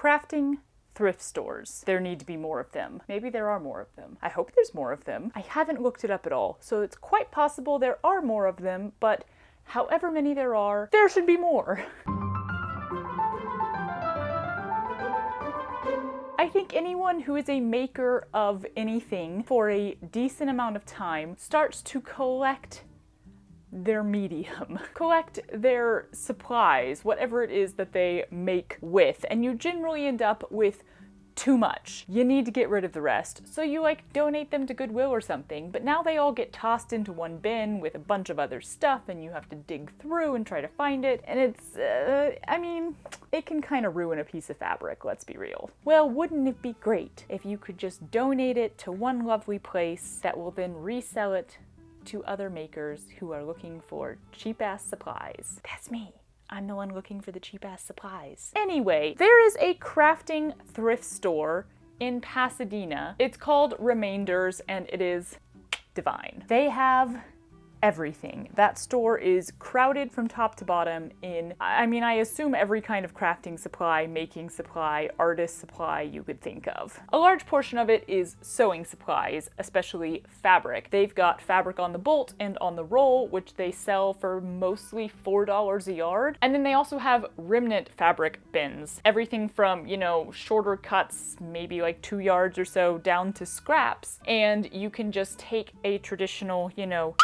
Crafting thrift stores. There need to be more of them. Maybe there are more of them. I hope there's more of them. I haven't looked it up at all, so it's quite possible there are more of them, but however many there are, there should be more. I think anyone who is a maker of anything for a decent amount of time starts to collect their medium, collect their supplies, whatever it is that they make with, and you generally end up with too much. You need to get rid of the rest, so you donate them to Goodwill or something, but now they all get tossed into one bin with a bunch of other stuff and you have to dig through and try to find it, and it's, I mean, it can kind of ruin a piece of fabric, let's be real. Well, wouldn't it be great if you could just donate it to one lovely place that will then resell it to other makers who are looking for cheap-ass supplies? That's me. I'm the one looking for the cheap-ass supplies. Anyway, there is a crafting thrift store in Pasadena. It's called Remainders, and it is divine. They have everything. That store is crowded from top to bottom in, I mean, I assume every kind of crafting supply, making supply, artist supply you could think of. A large portion of it is sewing supplies, especially fabric. They've got fabric on the bolt and on the roll, which they sell for mostly $4 a yard. And then they also have remnant fabric bins. Everything from, you know, shorter cuts, maybe like 2 yards or so, down to scraps. And you can just take a traditional, you know,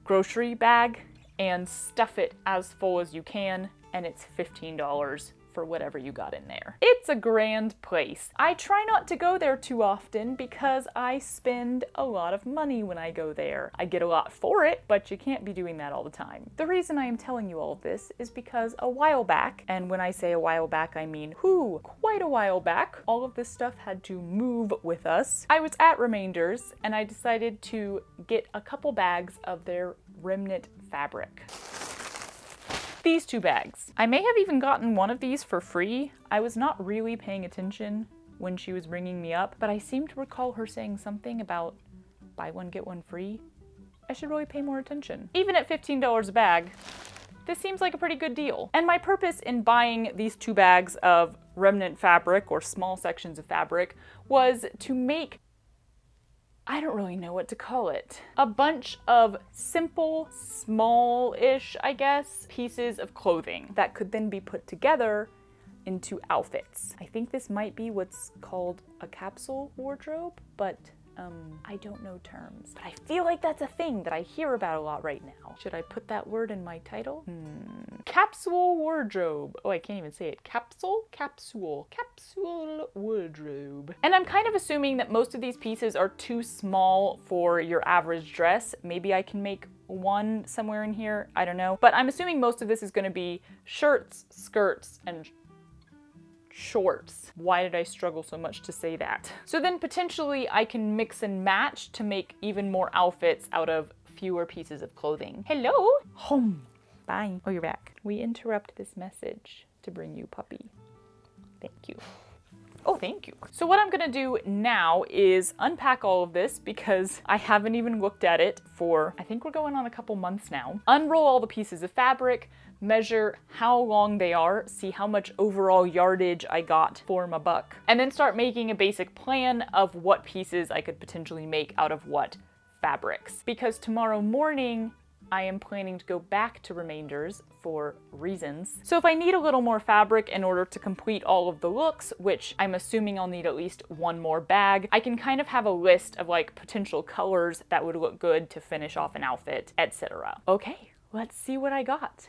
grocery bag and stuff it as full as you can, and it's $15 for whatever you got in there. It's a grand place. I try not to go there too often because I spend a lot of money when I go there. I get a lot for it, but you can't be doing that all the time. The reason I am telling you all of this is because a while back, and when I say a while back, I mean, quite a while back, all of this stuff had to move with us. I was at Remainders and I decided to get a couple bags of their remnant fabric. These 2 bags. I may have even gotten one of these for free. I was not really paying attention when she was ringing me up, but I seem to recall her saying something about buy one, get one free. I should really pay more attention. Even at $15 a bag, this seems like a pretty good deal. And my purpose in buying these 2 bags of remnant fabric, or small sections of fabric, was to make, I don't really know what to call it, a bunch of simple, small-ish, I guess, pieces of clothing that could then be put together into outfits. I think this might be what's called a capsule wardrobe, but I don't know terms. But I feel like that's a thing that I hear about a lot right now. Should I put that word in my title? Capsule wardrobe. Oh, I can't even say it. Capsule wardrobe. And I'm kind of assuming that most of these pieces are too small for your average dress. Maybe I can make one somewhere in here. I don't know. But I'm assuming most of this is going to be shirts, skirts, and shorts. Why did I struggle so much to say that? So then potentially I can mix and match to make even more outfits out of fewer pieces of clothing. Hello? Home. Bye. Oh, you're back. We interrupt this message to bring you puppy. Thank you. Oh, thank you. So what I'm gonna do now is unpack all of this because I haven't even looked at it for, I think we're going on a couple months now. Unroll all the pieces of fabric, measure how long they are, see how much overall yardage I got for my buck, and then start making a basic plan of what pieces I could potentially make out of what fabrics. Because tomorrow morning, I am planning to go back to Remainders for reasons. So if I need a little more fabric in order to complete all of the looks, which I'm assuming I'll need at least one more bag, I can kind of have a list of like potential colors that would look good to finish off an outfit, etc. Okay, let's see what I got.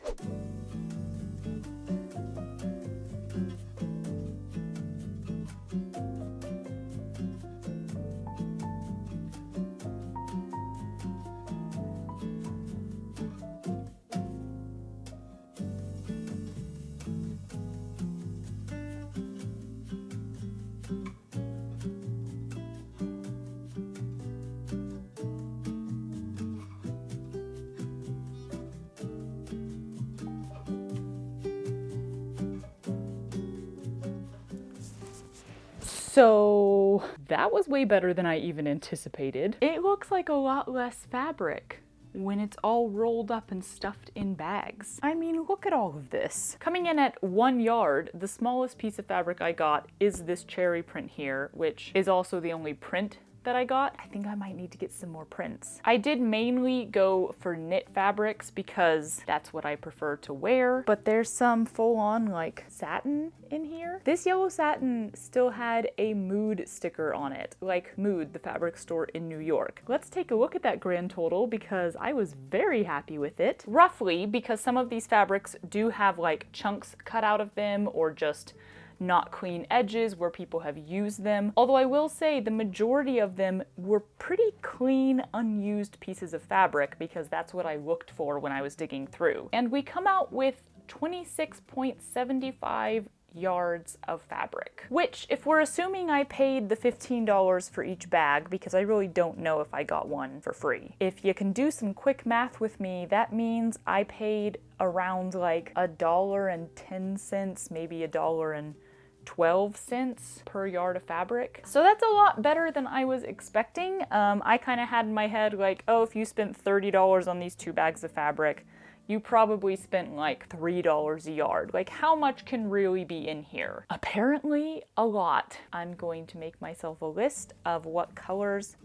So that was way better than I even anticipated. It looks like a lot less fabric when it's all rolled up and stuffed in bags. I mean, look at all of this. Coming in at 1 yard, the smallest piece of fabric I got is this cherry print here, which is also the only print that I got. I think I might need to get some more prints. I did mainly go for knit fabrics because that's what I prefer to wear, but there's some full-on like satin in here. This yellow satin still had a Mood sticker on it, like Mood, the fabric store in New York. Let's take a look at that grand total because I was very happy with it. Roughly, because some of these fabrics do have like chunks cut out of them or just not clean edges where people have used them. Although I will say the majority of them were pretty clean, unused pieces of fabric because that's what I looked for when I was digging through. And we come out with 26.75 yards of fabric, which if we're assuming I paid the $15 for each bag, because I really don't know if I got one for free. If you can do some quick math with me, that means I paid around like $1.10, maybe $1.12 per yard of fabric. So that's a lot better than I was expecting. I kind of had in my head like, oh, if you spent $30 on these 2 bags of fabric, you probably spent like $3 a yard. Like, how much can really be in here? Apparently a lot. I'm going to make myself a list of what colors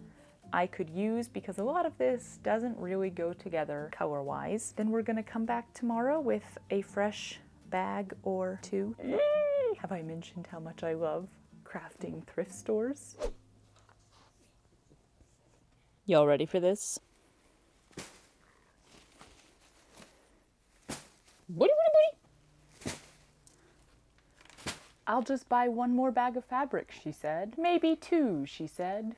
I could use because a lot of this doesn't really go together color-wise. Then we're gonna come back tomorrow with a fresh bag or 2. Have I mentioned how much I love crafting thrift stores? Y'all ready for this? Booty, booty, booty. I'll just buy 1 more bag of fabric, she said. Maybe 2, she said.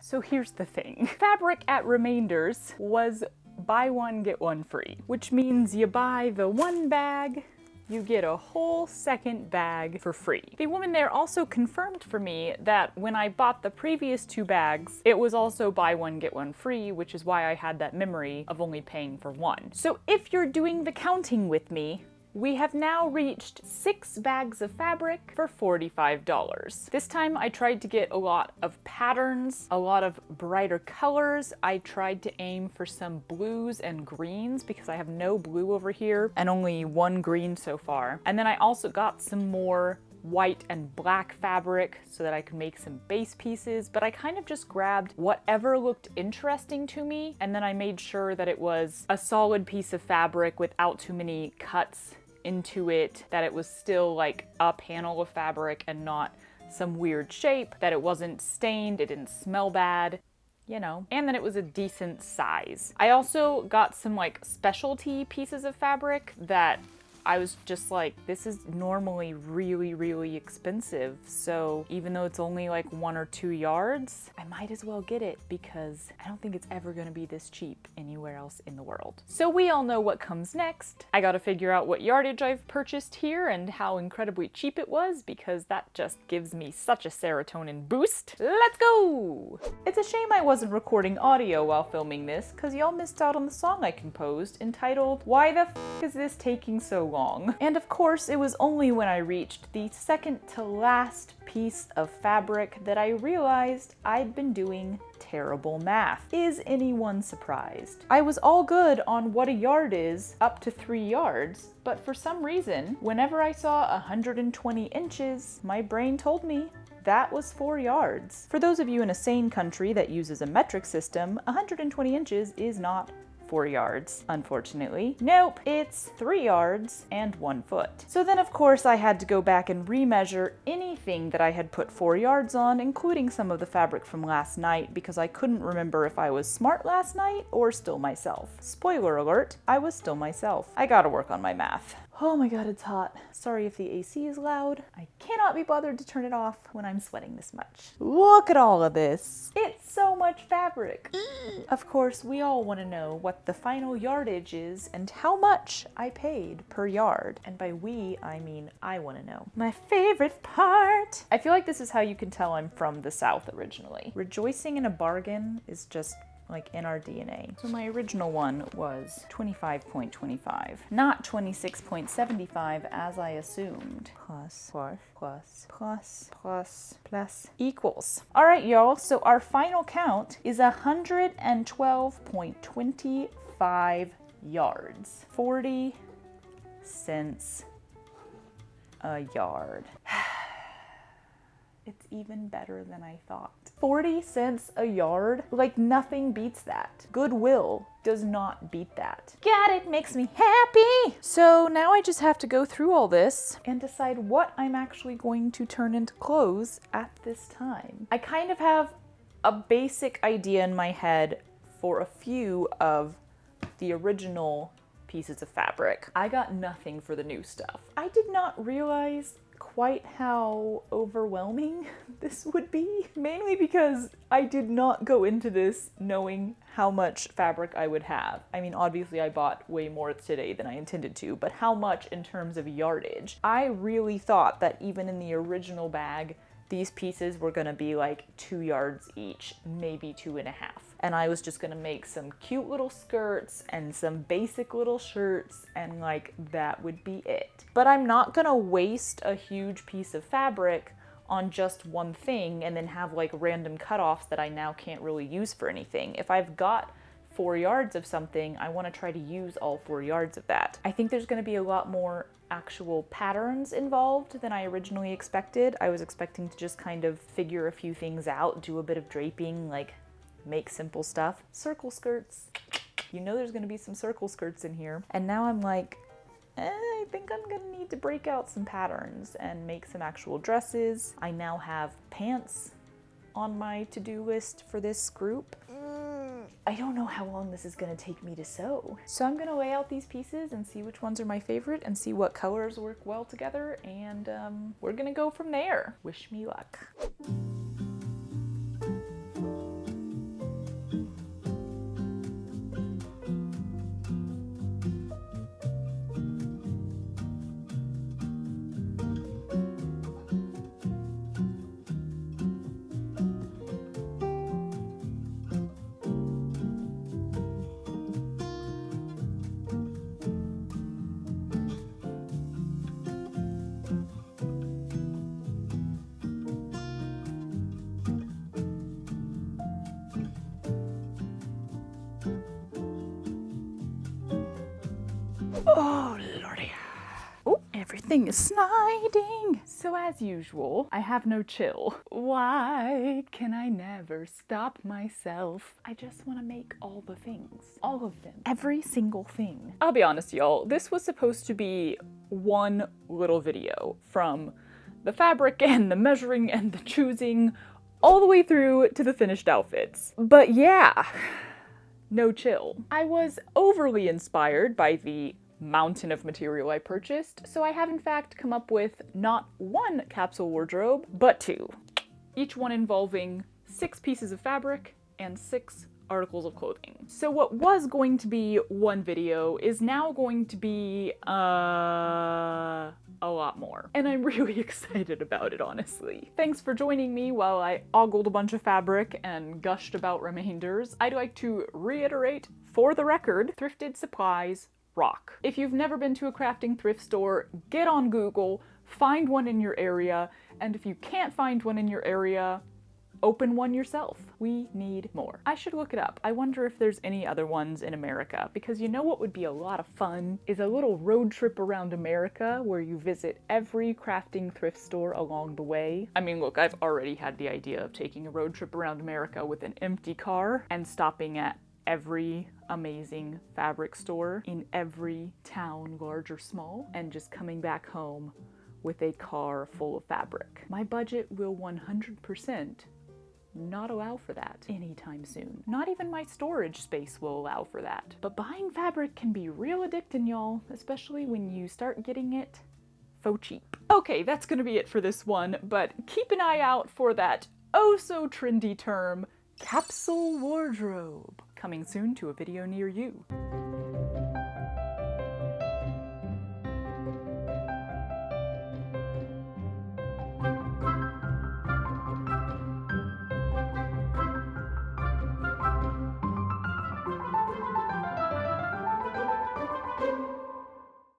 So here's the thing. Fabric at Remainders was buy 1, get 1 free, which means you buy the 1 bag, you get a whole second bag for free. The woman there also confirmed for me that when I bought the previous 2 bags, it was also buy 1, get 1 free, which is why I had that memory of only paying for 1. So if you're doing the counting with me, we have now reached 6 bags of fabric for $45. This time I tried to get a lot of patterns, a lot of brighter colors. I tried to aim for some blues and greens because I have no blue over here and only 1 green so far. And then I also got some more white and black fabric so that I could make some base pieces, but I kind of just grabbed whatever looked interesting to me, and then I made sure that it was a solid piece of fabric without too many cuts into it, that it was still like a panel of fabric and not some weird shape, that it wasn't stained, it didn't smell bad, you know, and that it was a decent size. I also got some like specialty pieces of fabric that I was just like, this is normally really, really expensive. So even though it's only like 1 or 2 yards, I might as well get it because I don't think it's ever gonna be this cheap anywhere else in the world. So we all know what comes next. I gotta figure out what yardage I've purchased here and how incredibly cheap it was because that just gives me such a serotonin boost. Let's go! It's a shame I wasn't recording audio while filming this because y'all missed out on the song I composed entitled, Why the F is This Taking So Long? And of course, it was only when I reached the second to last piece of fabric that I realized I'd been doing terrible math. Is anyone surprised? I was all good on what a yard is up to 3 yards, but for some reason, whenever I saw 120 inches, my brain told me that was 4 yards. For those of you in a sane country that uses a metric system, 120 inches is not 4 yards, unfortunately. Nope, it's 3 yards and 1 foot. So then of course I had to go back and remeasure anything that I had put 4 yards on, including some of the fabric from last night, because I couldn't remember if I was smart last night or still myself. Spoiler alert, I was still myself. I gotta work on my math. Oh my god, it's hot. Sorry if the AC is loud. I cannot be bothered to turn it off when I'm sweating this much. Look at all of this. It's so much fabric. Of course, we all want to know what the final yardage is and how much I paid per yard. And by we, I mean I want to know. My favorite part. I feel like this is how you can tell I'm from the South originally. Rejoicing in a bargain is just like in our DNA. So my original one was 25.25, not 26.75 as I assumed. Plus equals. All right, y'all, so our final count is 112.25 yards. 40 cents a yard. It's even better than I thought. 40 cents a yard? Like nothing beats that. Goodwill does not beat that. God, it makes me happy! So now I just have to go through all this and decide what I'm actually going to turn into clothes at this time. I kind of have a basic idea in my head for a few of the original pieces of fabric. I got nothing for the new stuff. I did not realize quite how overwhelming this would be, mainly because I did not go into this knowing how much fabric I would have. I mean, obviously I bought way more today than I intended to, but how much in terms of yardage? I really thought that even in the original bag, these pieces were gonna be like 2 yards each, maybe 2.5. And I was just gonna make some cute little skirts and some basic little shirts, and like that would be it. But I'm not gonna waste a huge piece of fabric on just one thing and then have like random cutoffs that I now can't really use for anything. If I've got 4 yards of something, I wanna try to use all 4 yards of that. I think there's gonna be a lot more actual patterns involved than I originally expected. I was expecting to just kind of figure a few things out, do a bit of draping, like make simple stuff. Circle skirts. You know there's gonna be some circle skirts in here. And now I'm like, I think I'm gonna need to break out some patterns and make some actual dresses. I now have pants on my to-do list for this group. I don't know how long this is gonna take me to sew. So I'm gonna lay out these pieces and see which ones are my favorite and see what colors work well together, and we're gonna go from there. Wish me luck. Oh, lordy. Oh, everything is sliding. So as usual, I have no chill. Why can I never stop myself? I just want to make all the things. All of them. Every single thing. I'll be honest, y'all. This was supposed to be one little video from the fabric and the measuring and the choosing all the way through to the finished outfits. But yeah, no chill. I was overly inspired by the mountain of material I purchased, so I have in fact come up with not one capsule wardrobe, but 2. Each one involving 6 pieces of fabric and 6 articles of clothing. So what was going to be one video is now going to be a lot more. And I'm really excited about it, honestly. Thanks for joining me while I ogled a bunch of fabric and gushed about remainders. I'd like to reiterate, for the record, thrifted supplies rock. If you've never been to a crafting thrift store, get on Google, find one in your area, and if you can't find one in your area, open one yourself. We need more. I should look it up. I wonder if there's any other ones in America, because you know what would be a lot of fun is a little road trip around America where you visit every crafting thrift store along the way. I mean, look, I've already had the idea of taking a road trip around America with an empty car and stopping at every amazing fabric store in every town, large or small, and just coming back home with a car full of fabric. My budget will 100% not allow for that anytime soon. Not even my storage space will allow for that. But buying fabric can be real addicting, y'all, especially when you start getting it faux cheap. Okay, that's gonna be it for this one, but keep an eye out for that oh so trendy term, capsule wardrobe, coming soon to a video near you.